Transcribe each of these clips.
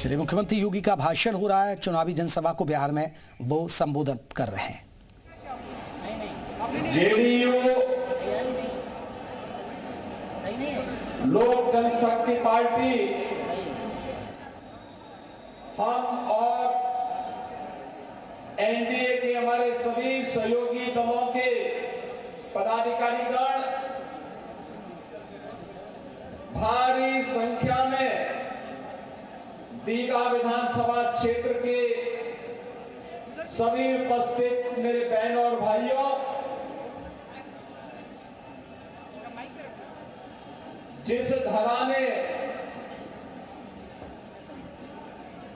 चलिए, मुख्यमंत्री योगी का भाषण हो रहा है, चुनावी जनसभा को बिहार में वो संबोधित कर रहे हैं। जेडीयू लोक जनशक्ति पार्टी हम और एनडीए के हमारे सभी सहयोगी दलों के पदाधिकारीगण भारी संख्या में दीघा विधानसभा क्षेत्र के सभी उपस्थित मेरे बहनों और भाइयों, जिस धरा ने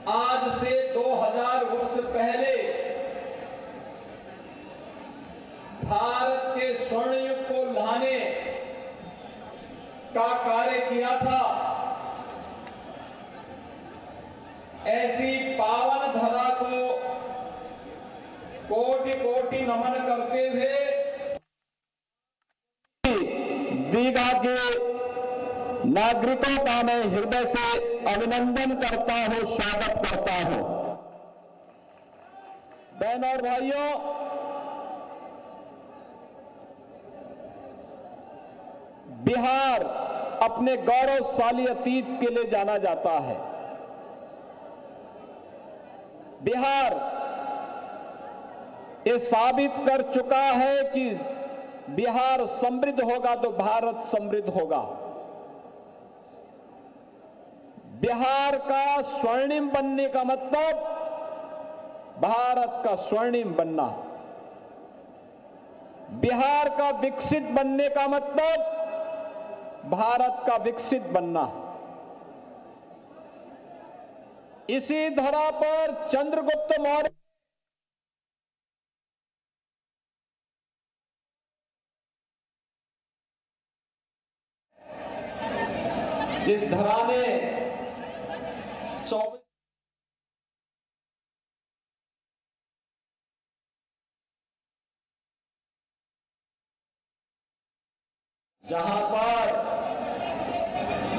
आज से 2000 वर्ष पहले भारत के स्वर्ण युग को लाने का कार्य किया था, ऐसी पावन धरा को कोटि कोटि नमन करते हुए दीघा के नागरिकों का मैं हृदय से अभिनंदन करता हूं, स्वागत करता हूं। बहनों और भाइयों, बिहार अपने गौरवशाली अतीत के लिए जाना जाता है। बिहार ये साबित कर चुका है कि बिहार समृद्ध होगा तो भारत समृद्ध होगा। बिहार का स्वर्णिम बनने का मतलब भारत का स्वर्णिम बनना। बिहार का विकसित बनने का मतलब भारत का विकसित बनना। इसी धरा पर चंद्रगुप्त मौर्य जिस धरा ने 24 जहां पर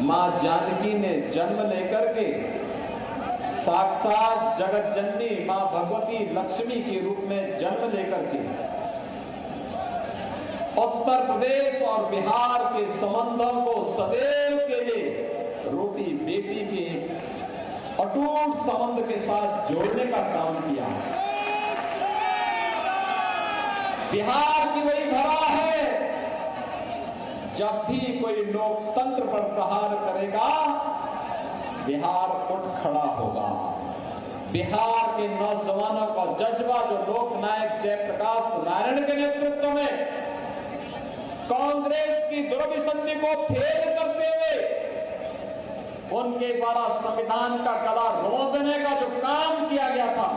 मां जानकी ने जन्म लेकर के साक्षात जगत जननी मां भगवती लक्ष्मी के रूप में जन्म लेकर के उत्तर प्रदेश और बिहार के संबंधों को सदैव के लिए रोटी बेटी के अटूट संबंध के साथ जोड़ने का काम किया। बिहार की वही धरा है, जब भी कोई लोकतंत्र पर प्रहार करेगा बिहार उठ खड़ा होगा। बिहार के नौजवानों का जज्बा जो लोकनायक जयप्रकाश नारायण के नेतृत्व में कांग्रेस की दुर्विसंधि को फेल करते हुए उनके द्वारा संविधान का गला रोकने का जो काम किया गया था,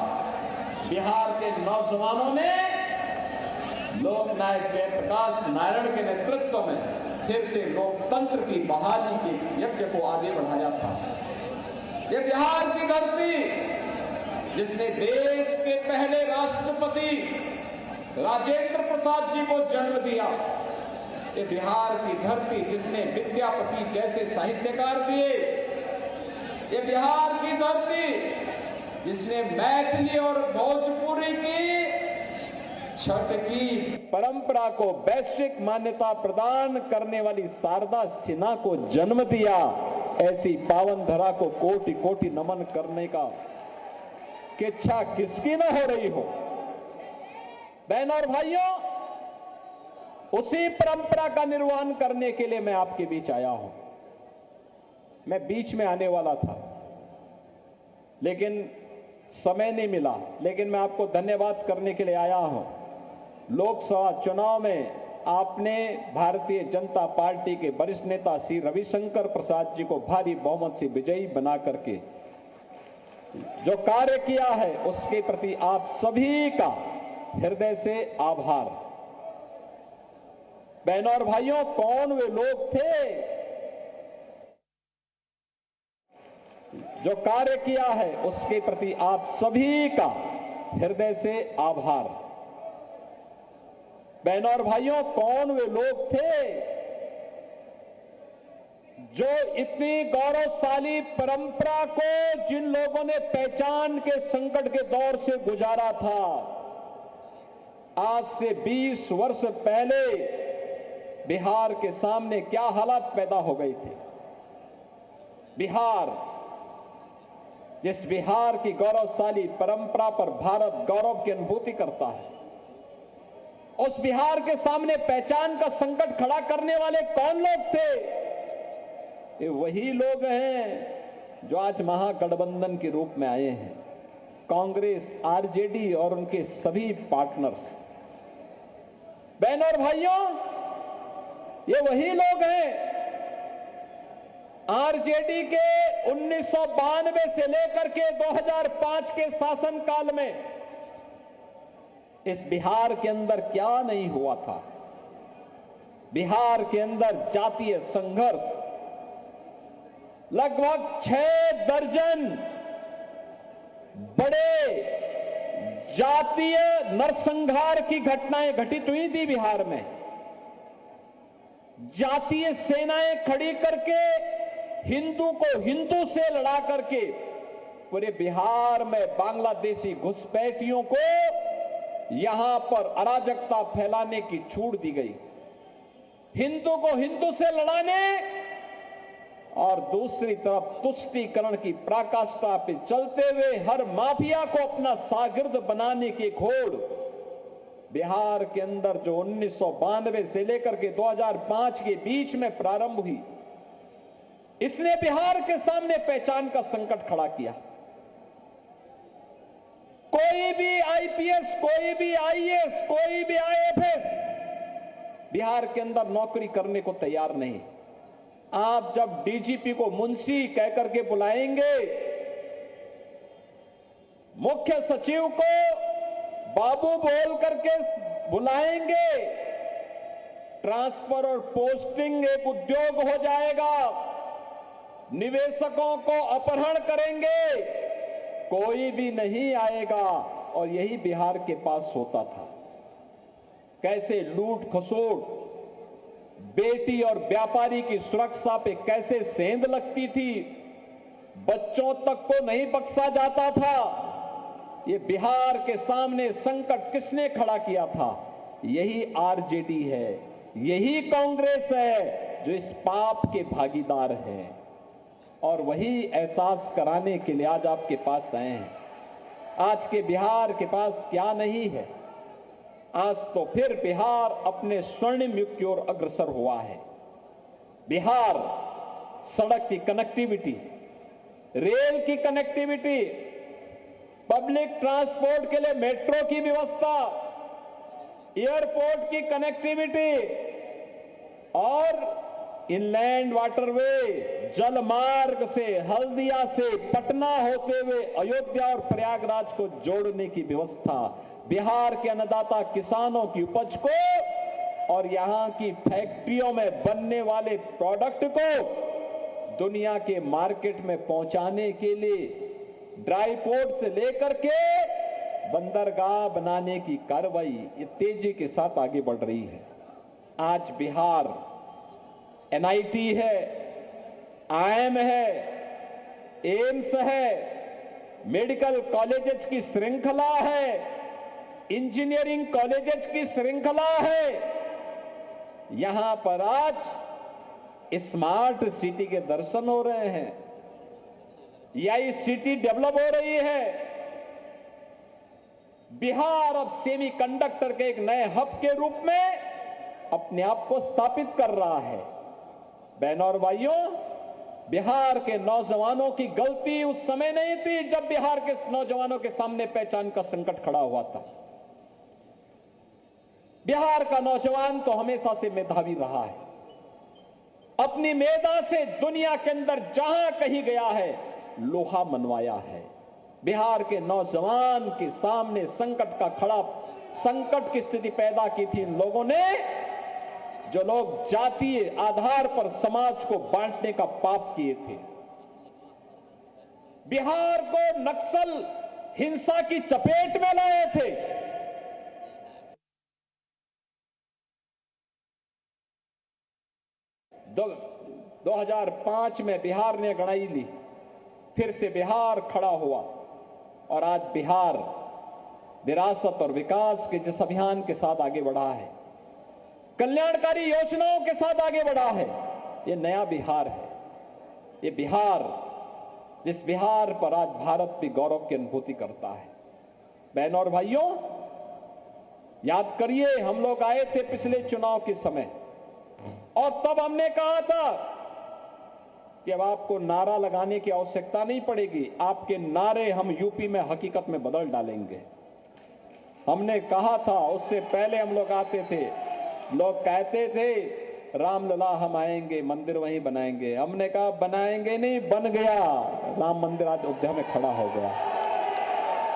बिहार के नौजवानों ने लोकनायक जयप्रकाश नारायण के नेतृत्व में फिर से लोकतंत्र की बहाली के यज्ञ को आगे बढ़ाया था। ये बिहार की धरती जिसने देश के पहले राष्ट्रपति राजेंद्र प्रसाद जी को जन्म दिया, ये बिहार की धरती जिसने विद्यापति जैसे साहित्यकार दिए, ये बिहार की धरती जिसने मैथिली और भोजपुरी की छठ की परंपरा को वैश्विक मान्यता प्रदान करने वाली शारदा सिन्हा को जन्म दिया। ऐसी पावन धरा को कोटि कोटि नमन करने का की इच्छा किसकी न हो रही हो। बहनों और भाइयों, उसी परंपरा का निर्वहन करने के लिए मैं आपके बीच आया हूं। मैं बीच में आने वाला था लेकिन समय नहीं मिला, लेकिन मैं आपको धन्यवाद करने के लिए आया हूं। लोकसभा चुनाव में आपने भारतीय जनता पार्टी के वरिष्ठ नेता श्री रविशंकर प्रसाद जी को भारी बहुमत से विजयी बना करके जो कार्य किया है, उसके प्रति आप सभी का हृदय से आभार। बहनों और भाइयों, कौन वे लोग थे जो कार्य किया है, उसके प्रति आप सभी का हृदय से आभार। बहनों और भाइयों, कौन वे लोग थे जो इतनी गौरवशाली परंपरा को जिन लोगों ने पहचान के संकट के दौर से गुजारा था, आज से 20 वर्ष पहले बिहार के सामने क्या हालात पैदा हो गई थी। बिहार, जिस बिहार की गौरवशाली परंपरा पर भारत गौरव की अनुभूति करता है, उस बिहार के सामने पहचान का संकट खड़ा करने वाले कौन लोग थे? ये वही लोग हैं जो आज महागठबंधन के रूप में आए हैं, कांग्रेस, आरजेडी और उनके सभी पार्टनर्स। बहनों और भाइयों, ये वही लोग हैं आरजेडी के 1992 से लेकर के 2005 के शासनकाल में इस बिहार के अंदर क्या नहीं हुआ था। बिहार के अंदर जातीय संघर्ष, लगभग 6 दर्जन बड़े जातीय नरसंहार की घटनाएं घटित हुई थी बिहार में। जातीय सेनाएं खड़ी करके हिंदू को हिंदू से लड़ा करके पूरे बिहार में बांग्लादेशी घुसपैठियों को यहां पर अराजकता फैलाने की छूट दी गई। हिंदू को हिंदू से लड़ाने और दूसरी तरफ तुष्टीकरण की पराकाष्ठा पे चलते हुए हर माफिया को अपना शागिर्द बनाने की घोड़ बिहार के अंदर जो 1992 से लेकर के 2005 के बीच में प्रारंभ हुई, इसने बिहार के सामने पहचान का संकट खड़ा किया। कोई भी आईपीएस, कोई भी आईएएस, कोई भी आईएफएस बिहार के अंदर नौकरी करने को तैयार नहीं। आप जब डीजीपी को मुंशी कहकर के बुलाएंगे, मुख्य सचिव को बाबू बोल करके बुलाएंगे, ट्रांसफर और पोस्टिंग एक उद्योग हो जाएगा, निवेशकों को अपहरण करेंगे, कोई भी नहीं आएगा। और यही बिहार के पास होता था। कैसे लूट खसोट, बेटी और व्यापारी की सुरक्षा पे कैसे सेंध लगती थी, बच्चों तक को नहीं बख्शा जाता था। ये बिहार के सामने संकट किसने खड़ा किया था? यही आरजेडी है, यही कांग्रेस है जो इस पाप के भागीदार हैं। और वही एहसास कराने के लिए आज आपके पास आए हैं। आज के बिहार के पास क्या नहीं है? आज तो फिर बिहार अपने स्वर्णिम युग की ओर अग्रसर हुआ है। बिहार सड़क की कनेक्टिविटी, रेल की कनेक्टिविटी, पब्लिक ट्रांसपोर्ट के लिए मेट्रो की व्यवस्था, एयरपोर्ट की कनेक्टिविटी और इनलैंड वाटरवे, जल मार्ग से हल्दिया से पटना होते हुए अयोध्या और प्रयागराज को जोड़ने की व्यवस्था, बिहार के अन्नदाता किसानों की उपज को और यहां की फैक्ट्रियों में बनने वाले प्रोडक्ट को दुनिया के मार्केट में पहुंचाने के लिए ड्राई पोर्ट से लेकर के बंदरगाह बनाने की कार्रवाई ये तेजी के साथ आगे बढ़ रही है। आज बिहार एनआईटी है, आईएम है, एम्स है, मेडिकल कॉलेजेस की श्रृंखला है, इंजीनियरिंग कॉलेजेस की श्रृंखला है। यहां पर आज स्मार्ट सिटी के दर्शन हो रहे हैं। यही सिटी डेवलप हो रही है। बिहार अब सेमीकंडक्टर के एक नए हब के रूप में अपने आप को स्थापित कर रहा है। बहनों और भाइयों, बिहार के नौजवानों की गलती उस समय नहीं थी जब बिहार के नौजवानों के सामने पहचान का संकट खड़ा हुआ था। बिहार का नौजवान तो हमेशा से मेधावी रहा है। अपनी मेधा से दुनिया के अंदर जहां कहीं गया है लोहा मनवाया है। बिहार के नौजवान के सामने संकट की स्थिति पैदा की थी इन लोगों ने, जो लोग जातीय आधार पर समाज को बांटने का पाप किए थे। बिहार को नक्सल हिंसा की चपेट में लाए थे। 2005 में बिहार ने गड़ाई ली, फिर से बिहार खड़ा हुआ और आज बिहार विरासत और विकास के जिस अभियान के साथ आगे बढ़ा है, कल्याणकारी योजनाओं के साथ आगे बढ़ा है, ये नया बिहार है। ये बिहार, जिस बिहार पर आज भारत भी गौरव की अनुभूति करता है। बहनों और भाइयों, याद करिए, हम लोग आए थे पिछले चुनाव के समय और तब हमने कहा था कि अब आपको नारा लगाने की आवश्यकता नहीं पड़ेगी, आपके नारे हम यूपी में हकीकत में बदल डालेंगे। हमने कहा था, उससे पहले हम लोग आते थे, लोग कहते थे रामलला हम आएंगे, मंदिर वहीं बनाएंगे। हमने कहा बनाएंगे नहीं, बन गया राम मंदिर, आज अयोध्या में खड़ा हो गया।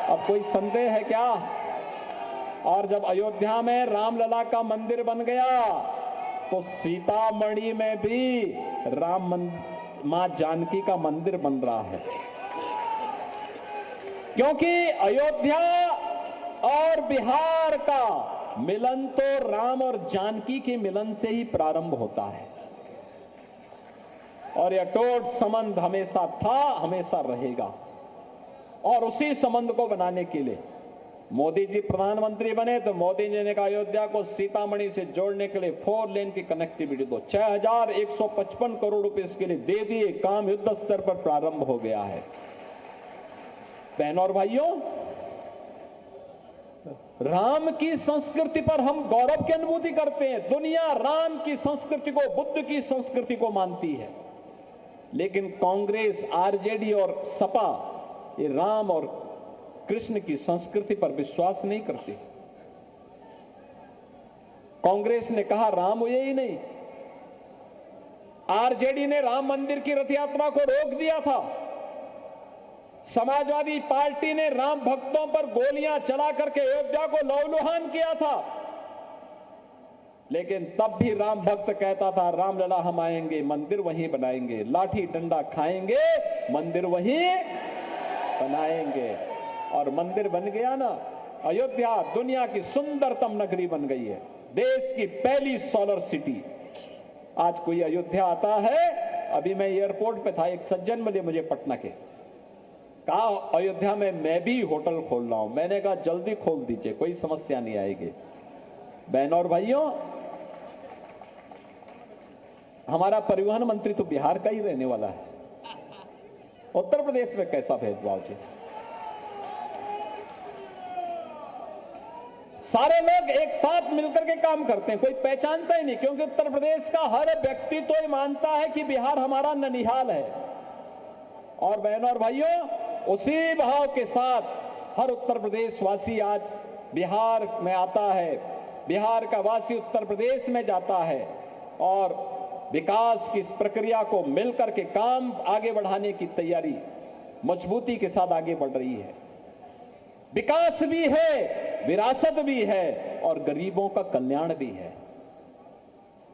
अब कोई संदेह है क्या? और जब अयोध्या में रामलला का मंदिर बन गया तो सीतामढ़ी में भी मां जानकी का मंदिर बन रहा है, क्योंकि अयोध्या और बिहार का मिलन तो राम और जानकी के मिलन से ही प्रारंभ होता है और यह अटूट संबंध हमेशा था, हमेशा रहेगा। और उसी संबंध को बनाने के लिए मोदी जी प्रधानमंत्री बने तो मोदी जी ने कहा अयोध्या को सीतामढ़ी से जोड़ने के लिए 4 लेन की कनेक्टिविटी दो। 6155 करोड़ रुपए इसके लिए दे दिए, काम युद्ध स्तर पर प्रारंभ हो गया है। बहनों और भाइयों, राम की संस्कृति पर हम गौरव की अनुभूति करते हैं। दुनिया राम की संस्कृति को, बुद्ध की संस्कृति को मानती है, लेकिन कांग्रेस, आरजेडी और सपा ये राम और कृष्ण की संस्कृति पर विश्वास नहीं करती। कांग्रेस ने कहा राम हुए ही नहीं, आरजेडी ने राम मंदिर की रथ यात्रा को रोक दिया था, समाजवादी पार्टी ने राम भक्तों पर गोलियां चला करके अयोध्या को लहूलुहान किया था, लेकिन तब भी राम भक्त कहता था रामलला हम आएंगे, मंदिर वहीं बनाएंगे, लाठी डंडा खाएंगे, मंदिर वहीं बनाएंगे। और मंदिर बन गया ना। अयोध्या दुनिया की सुंदरतम नगरी बन गई है, देश की पहली सोलर सिटी। आज कोई अयोध्या आता है, अभी मैं एयरपोर्ट पे था, एक सज्जन मिले मुझे पटना के, कहा अयोध्या में मैं भी होटल खोल रहा हूं। मैंने कहा जल्दी खोल दीजिए, कोई समस्या नहीं आएगी। बहनों और भाइयों, हमारा परिवहन मंत्री तो बिहार का ही रहने वाला है, उत्तर प्रदेश में कैसा भेदभाव जी? सारे लोग एक साथ मिलकर के काम करते हैं, कोई पहचानता ही नहीं, क्योंकि उत्तर प्रदेश का हर व्यक्ति तो ये मानता है कि बिहार हमारा ननिहाल है। और बहनों और भाइयों, उसी भाव के साथ हर उत्तर प्रदेश वासी आज बिहार में आता है, बिहार का वासी उत्तर प्रदेश में जाता है और विकास की इस प्रक्रिया को मिलकर के काम आगे बढ़ाने की तैयारी मजबूती के साथ आगे बढ़ रही है। विकास भी है, विरासत भी है और गरीबों का कल्याण भी है।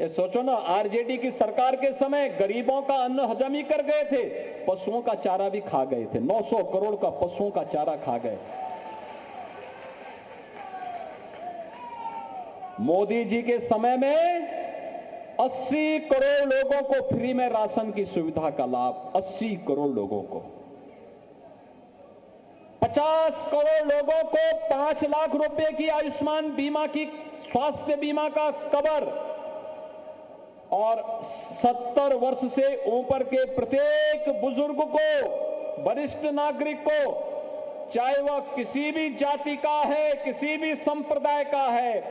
ये सोचो ना, आरजेडी की सरकार के समय गरीबों का अन्न हजम ही कर गए थे, पशुओं का चारा भी खा गए थे, 900 करोड़ का पशुओं का चारा खा गए। मोदी जी के समय में 80 करोड़ लोगों को फ्री में राशन की सुविधा का लाभ, 80 करोड़ लोगों को। 50 करोड़ लोगों को 5 लाख रुपए की आयुष्मान बीमा की, स्वास्थ्य बीमा का कवर, और 70 वर्ष से ऊपर के प्रत्येक बुजुर्ग को, वरिष्ठ नागरिक को, चाहे वह किसी भी जाति का है, किसी भी संप्रदाय का है,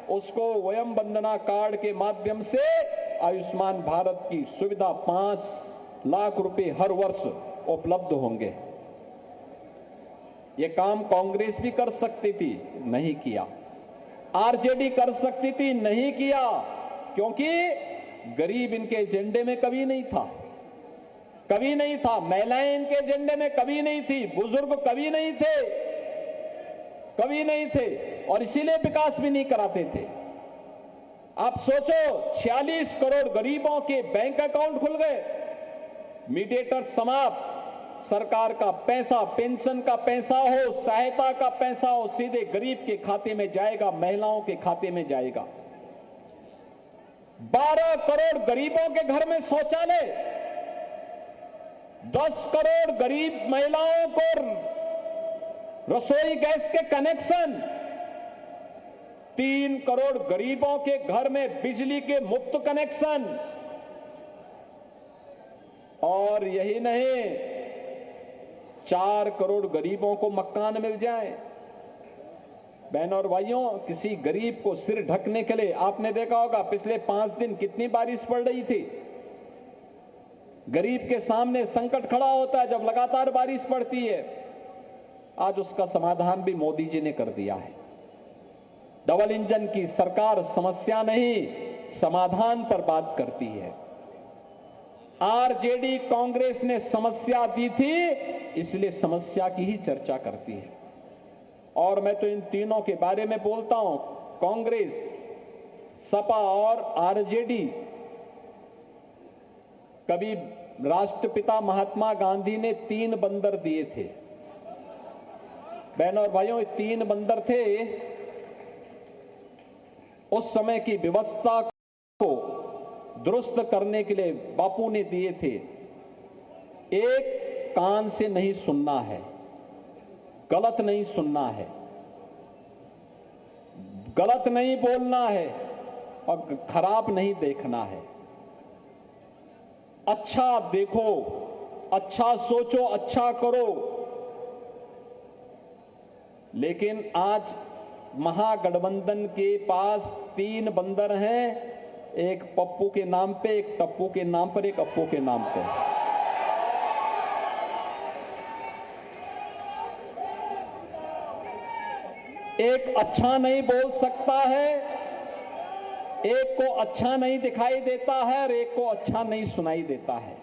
उसको वयम वंदना कार्ड के माध्यम से आयुष्मान भारत की सुविधा 5 लाख रुपए हर वर्ष उपलब्ध होंगे। यह काम कांग्रेस भी कर सकती थी, नहीं किया। आरजेडी कर सकती थी, नहीं किया, क्योंकि गरीब इनके एजेंडे में कभी नहीं था, कभी नहीं था। महिलाएं इनके एजेंडे में कभी नहीं थी, बुजुर्ग कभी नहीं थे, कभी नहीं थे, और इसीलिए विकास भी नहीं कराते थे। आप सोचो, 46 करोड़ गरीबों के बैंक अकाउंट खुल गए, मीडिएटर समाप्त, सरकार का पैसा, पेंशन का पैसा हो, सहायता का पैसा हो, सीधे गरीब के खाते में जाएगा, महिलाओं के खाते में जाएगा। 12 करोड़ गरीबों के घर में शौचालय, 10 करोड़ गरीब महिलाओं को रसोई गैस के कनेक्शन, 3 करोड़ गरीबों के घर में बिजली के मुफ्त कनेक्शन, और यही नहीं 4 करोड़ गरीबों को मकान मिल जाए। बहनों और भाइयों, किसी गरीब को सिर ढकने के लिए आपने देखा होगा पिछले 5 दिन कितनी बारिश पड़ रही थी। गरीब के सामने संकट खड़ा होता है जब लगातार बारिश पड़ती है। आज उसका समाधान भी मोदी जी ने कर दिया है। डबल इंजन की सरकार समस्या नहीं, समाधान पर बात करती है। आरजेडी कांग्रेस ने समस्या दी थी, इसलिए समस्या की ही चर्चा करती है। और मैं तो इन तीनों के बारे में बोलता हूं, कांग्रेस, सपा और आरजेडी। कभी राष्ट्रपिता महात्मा गांधी ने 3 बंदर दिए थे। बहनों और भाइयों, 3 बंदर थे। उस समय की व्यवस्था को दुरुस्त करने के लिए बापू ने दिए थे। एक, कान से नहीं सुनना है, गलत नहीं सुनना है, गलत नहीं बोलना है और खराब नहीं देखना है। अच्छा देखो, अच्छा सोचो, अच्छा करो। लेकिन आज महागठबंधन के पास 3 बंदर हैं, एक पप्पू के नाम पे, एक टप्पू के नाम पर, एक अप्पू के नाम पे। एक अच्छा नहीं बोल सकता है, एक को अच्छा नहीं दिखाई देता है और एक को अच्छा नहीं सुनाई देता है।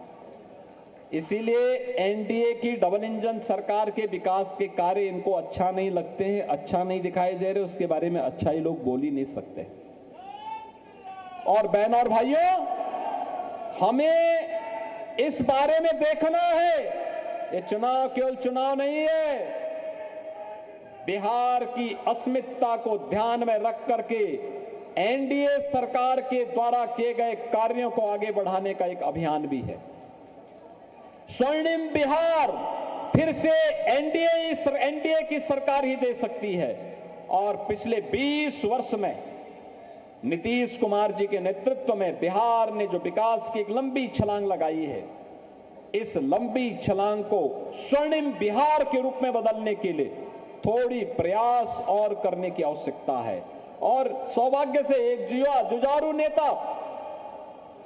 इसीलिए एनडीए की डबल इंजन सरकार के विकास के कार्य इनको अच्छा नहीं लगते हैं, अच्छा नहीं दिखाई दे रहे, उसके बारे में अच्छा ही लोग बोल ही नहीं सकते। और बहनों और भाइयों, हमें इस बारे में देखना है, ये चुनाव केवल चुनाव नहीं है। बिहार की अस्मिता को ध्यान में रख करके एनडीए सरकार के द्वारा किए गए कार्यों को आगे बढ़ाने का एक अभियान भी है। स्वर्णिम बिहार फिर से एनडीए की सरकार ही दे सकती है। और पिछले 20 वर्ष में नीतीश कुमार जी के नेतृत्व में बिहार ने जो विकास की एक लंबी छलांग लगाई है, इस लंबी छलांग को स्वर्णिम बिहार के रूप में बदलने के लिए थोड़ी प्रयास और करने की आवश्यकता है। और सौभाग्य से एक जुझारू नेता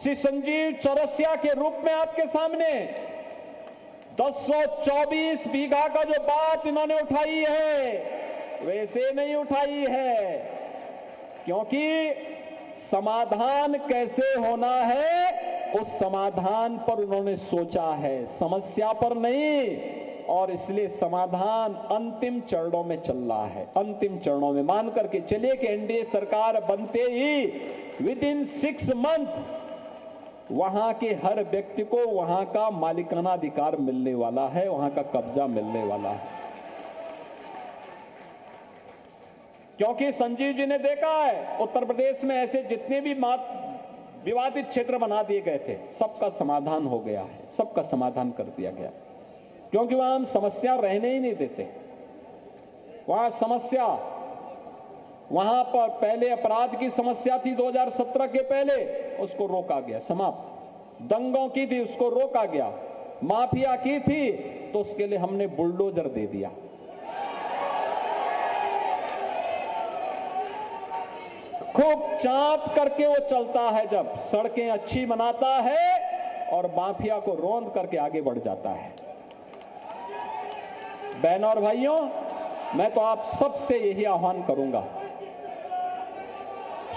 श्री संजीव चौरसिया के रूप में आपके सामने 1024 बीघा का जो बात इन्होंने उठाई है, वैसे नहीं उठाई है, क्योंकि समाधान कैसे होना है उस समाधान पर उन्होंने सोचा है, समस्या पर नहीं। और इसलिए समाधान अंतिम चरणों में चल रहा है। अंतिम चरणों में मान करके चलिए कि एनडीए सरकार बनते ही विद इन 6 मंथ वहां के हर व्यक्ति को वहां का मालिकाना अधिकार मिलने वाला है, वहां का कब्जा मिलने वाला है। क्योंकि संजीव जी ने देखा है उत्तर प्रदेश में ऐसे जितने भी विवादित क्षेत्र बना दिए गए थे, सबका समाधान हो गया है, सबका समाधान कर दिया गया। क्योंकि वहां हम समस्या रहने ही नहीं देते। वहां समस्या, वहां पर पहले अपराध की समस्या थी 2017 के पहले, उसको रोका गया, समाप्त। दंगों की थी, उसको रोका गया। माफिया की थी तो उसके लिए हमने बुलडोजर दे दिया। खूब चाप करके वो चलता है, जब सड़कें अच्छी बनाता है और माफिया को रौंद करके आगे बढ़ जाता है। बहनों और भाइयों, मैं तो आप सबसे यही आह्वान करूंगा,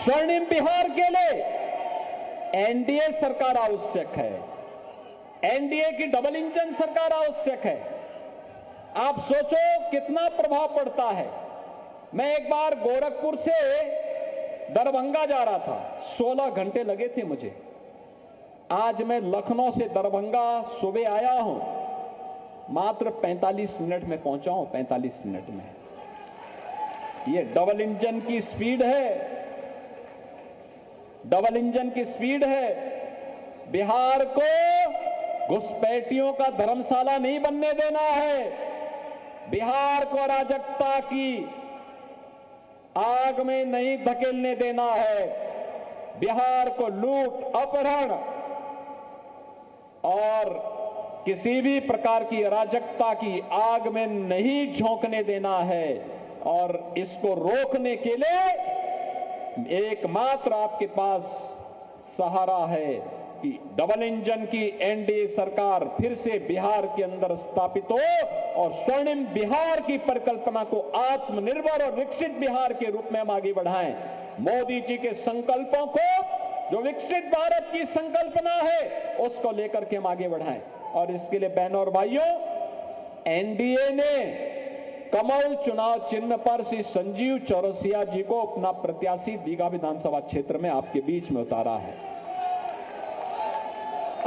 स्वर्णिम बिहार के लिए एनडीए सरकार आवश्यक है, एनडीए की डबल इंजन सरकार आवश्यक है। आप सोचो कितना प्रभाव पड़ता है। मैं एक बार गोरखपुर से दरभंगा जा रहा था, 16 घंटे लगे थे मुझे। आज मैं लखनऊ से दरभंगा सुबह आया हूं, मात्र 45 मिनट में पहुंचा हूं, 45 मिनट में। ये डबल इंजन की स्पीड है। डबल इंजन की स्पीड है। बिहार को घुसपैठियों का धर्मशाला नहीं बनने देना है। बिहार को अराजकता की आग में नहीं धकेलने देना है। बिहार को लूट, अपहरण और किसी भी प्रकार की अराजकता की आग में नहीं झोंकने देना है। और इसको रोकने के लिए एकमात्र आपके पास सहारा है कि डबल इंजन की एनडीए सरकार फिर से बिहार के अंदर स्थापित हो और स्वर्णिम बिहार की परिकल्पना को आत्मनिर्भर और विकसित बिहार के रूप में हम आगे बढ़ाएं। मोदी जी के संकल्पों को, जो विकसित भारत की संकल्पना है, उसको लेकर के हम आगे बढ़ाएं। और इसके लिए बहनों और भाइयों, एनडीए ने कमल चुनाव चिन्ह पर श्री संजीव चौरसिया जी को अपना प्रत्याशी दीघा विधानसभा क्षेत्र में आपके बीच में उतारा है।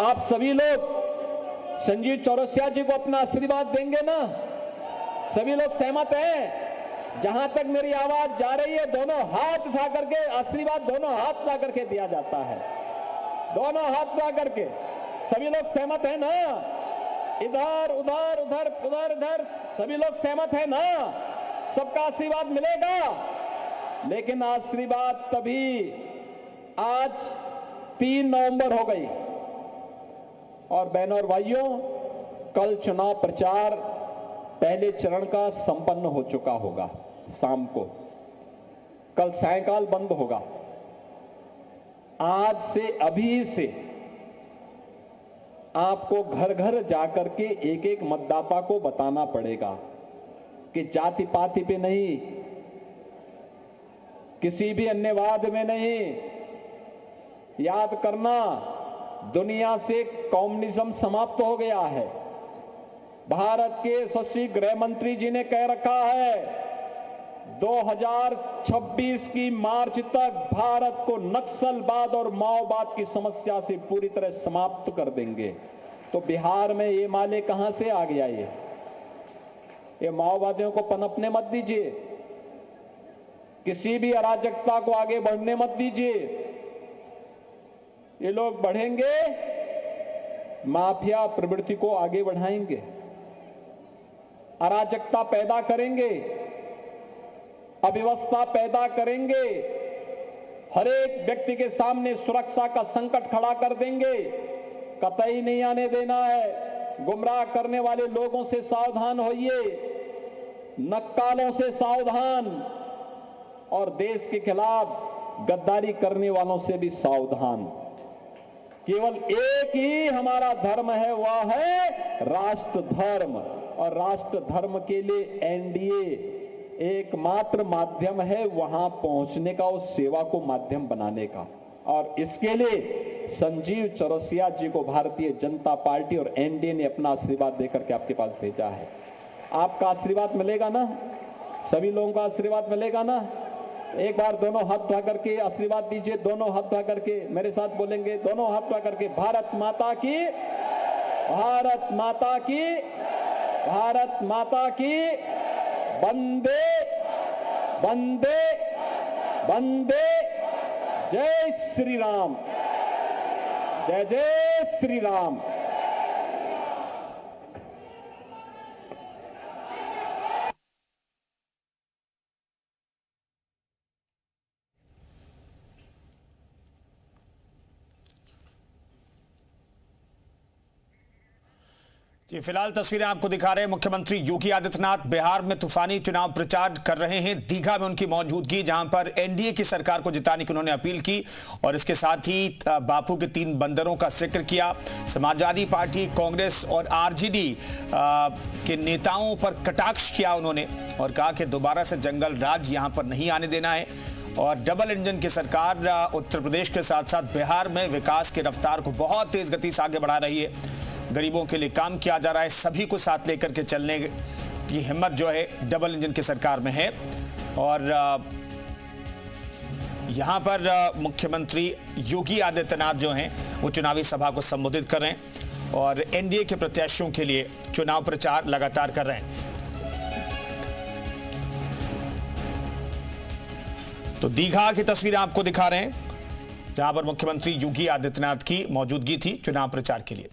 आप सभी लोग संजीव चौरसिया जी को अपना आशीर्वाद देंगे ना? सभी लोग सहमत हैं? जहां तक मेरी आवाज जा रही है, दोनों हाथ उठा करके आशीर्वाद, दोनों हाथ उठा करके दिया जाता है। दोनों हाथ उठा करके सभी लोग सहमत है ना? इधर उधर उधर उधर इधर सभी लोग सहमत है ना? सबका आशीर्वाद मिलेगा। लेकिन आशीर्वाद तभी, आज 3 नवंबर हो गई और बहनों और भाइयों, कल चुनाव प्रचार पहले चरण का संपन्न हो चुका होगा। शाम को, कल सायंकाल बंद होगा। आज से, अभी से आपको घर घर जाकर के एक एक मतदाता को बताना पड़ेगा कि जाति पाति पे नहीं, किसी भी अन्यवाद में नहीं। याद करना, दुनिया से कम्युनिज्म समाप्त हो गया है। भारत के यशस्वी गृह मंत्री जी ने कह रखा है 2026 की मार्च तक भारत को नक्सलवाद और माओवाद की समस्या से पूरी तरह समाप्त कर देंगे। तो बिहार में ये माले कहां से आ गया? ये माओवादियों को पनपने मत दीजिए, किसी भी अराजकता को आगे बढ़ने मत दीजिए। ये लोग बढ़ेंगे, माफिया प्रवृत्ति को आगे बढ़ाएंगे, अराजकता पैदा करेंगे, अव्यवस्था पैदा करेंगे, हर एक व्यक्ति के सामने सुरक्षा का संकट खड़ा कर देंगे। कतई नहीं आने देना है। गुमराह करने वाले लोगों से सावधान होइए, नक्कालों से सावधान, और देश के खिलाफ गद्दारी करने वालों से भी सावधान। केवल एक ही हमारा धर्म है, वह है राष्ट्र धर्म। और राष्ट्र धर्म के लिए एनडीए एकमात्र माध्यम है वहां पहुंचने का, उस सेवा को माध्यम बनाने का। और इसके लिए संजीव चौरसिया जी को भारतीय जनता पार्टी और एनडीए ने अपना आशीर्वाद देकर के आपके पास भेजा है। आपका आशीर्वाद मिलेगा ना? सभी लोगों का आशीर्वाद मिलेगा ना? एक बार दोनों हाथ उठा करके आशीर्वाद दीजिए। दोनों हाथ उठा करके मेरे साथ बोलेंगे, दोनों हाथ उठा करके, भारत माता की, भारत माता की, भारत माता की, वंदे वंदे वंदे, जय श्री राम, जय जय श्री राम। जी, फिलहाल तस्वीरें आपको दिखा रहे हैं। मुख्यमंत्री योगी आदित्यनाथ बिहार में तूफानी चुनाव प्रचार कर रहे हैं। दीघा में उनकी मौजूदगी, जहां पर एनडीए की सरकार को जिताने की उन्होंने अपील की और इसके साथ ही बापू के 3 बंदरों का जिक्र किया। समाजवादी पार्टी, कांग्रेस और आरजेडी के नेताओं पर कटाक्ष किया उन्होंने और कहा कि दोबारा से जंगल राज यहां पर नहीं आने देना है। और डबल इंजन की सरकार उत्तर प्रदेश के साथ साथ बिहार में विकास की रफ्तार को बहुत तेज गति से आगे बढ़ा रही है। गरीबों के लिए काम किया जा रहा है। सभी को साथ लेकर के चलने की हिम्मत जो है डबल इंजन की सरकार में है। और यहां पर मुख्यमंत्री योगी आदित्यनाथ जो हैं वो चुनावी सभा को संबोधित कर रहे हैं और एनडीए के प्रत्याशियों के लिए चुनाव प्रचार लगातार कर रहे हैं। तो दीघा की तस्वीरें आपको दिखा रहे हैं जहां पर मुख्यमंत्री योगी आदित्यनाथ की मौजूदगी थी चुनाव प्रचार के लिए।